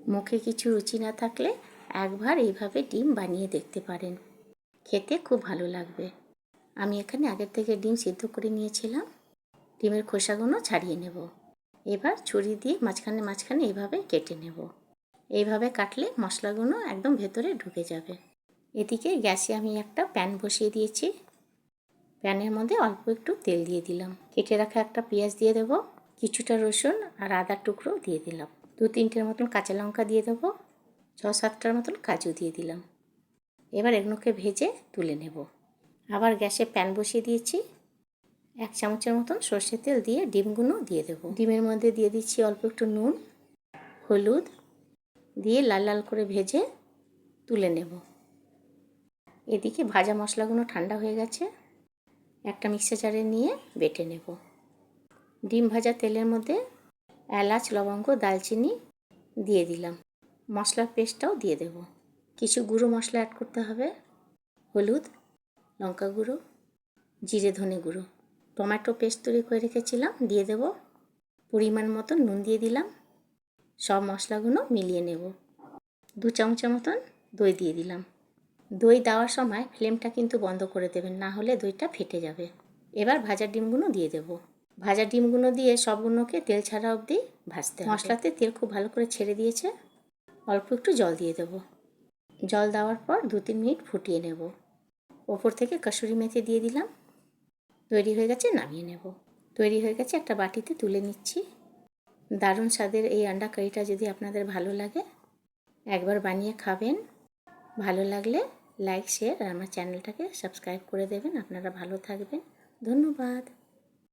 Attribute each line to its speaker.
Speaker 1: মুখে কিছু রুচি না থাকলে একবার এইভাবে ডিম বানিয়ে দেখতে পারেন, খেতে খুব ভালো লাগবে। আমি এখানে আগের থেকে ডিম সিদ্ধ করে নিয়েছিলাম। ডিমের খোসাগুলো ছাড়িয়ে নেব। এবার ছুরি দিয়ে মাঝখানে মাঝখানে এইভাবে কেটে নেব। এইভাবে কাটলে মশলাগুলো একদম ভেতরে ঢুকে যাবে। এদিকে গ্যাসে আমি একটা প্যান বসিয়ে দিয়েছি। প্যানের মধ্যে অল্প একটু তেল দিয়ে দিলাম। কেটে রাখা একটা পেঁয়াজ দিয়ে দেব, কিছুটা রসুন আর আদার টুকরো দিয়ে দিলাম। 2-3টের মতন কাঁচা লঙ্কা দিয়ে দেবো, 6-7টার মতন কাজু দিয়ে দিলাম। এবার এগুলোকে ভেজে তুলে নেব। আবার গ্যাসে প্যান বসিয়ে দিয়েছি। 1 চামচের মতন সর্ষের তেল দিয়ে ডিমগুলো দিয়ে দেব। ডিমের মধ্যে দিয়ে দিচ্ছি অল্প একটু নুন, হলুদ দিয়ে লাল লাল করে ভেজে তুলে নেব। এদিকে ভাজা মশলাগুলো ঠান্ডা হয়ে গেছে, একটা মিক্সার জারে নিয়ে বেটে নেব। ডিম ভাজা তেলের মধ্যে এলাচ, লবঙ্গ, দালচিনি দিয়ে দিলাম। মশলার পেস্টটাও দিয়ে দেব। কিছু গুঁড়ো মশলা অ্যাড করতে হবে, হলুদ, লঙ্কা গুঁড়ো, জিরে ধনে গুঁড়ো। টমেটো পেস্ট তৈরি করে রেখেছিলাম দিয়ে দেব। পরিমাণ মতো নুন দিয়ে দিলাম। সব মশলাগুলো মিলিয়ে নেব। 2 চামচের মতন দই দিয়ে দিলাম। দই দেওয়ার সময় ফ্লেমটা কিন্তু বন্ধ করে দেবেন, না হলে দইটা ফেটে যাবে। এবার ভাজা ডিমগুলো দিয়ে দেব। ভাজা ডিমগুলো দিয়ে সবগুলোকে তেল ছাড়া অবধি ভাজতে হবে। মশলাতে তেল খুব ভালো করে ছেড়ে দিয়েছে। অল্প একটু জল দিয়ে দেব। জল দেওয়ার পর 2-3 মিনিট ফুটিয়ে নেব। ওপর থেকে কসুরি মেথি দিয়ে দিলাম। তৈরি হয়ে গেছে, নামিয়ে নেব। তৈরি হয়ে গেছে, একটা বাটিতে তুলে নিচ্ছি। দারুণ স্বাদের এই আন্ডা কারিটা যদি আপনাদের ভালো লাগে একবার বানিয়ে খাবেন। ভালো লাগলে লাইক, শেয়ার আর আমার চ্যানেলটাকে সাবস্ক্রাইব করে দেবেন। আপনারা ভালো থাকবেন। ধন্যবাদ।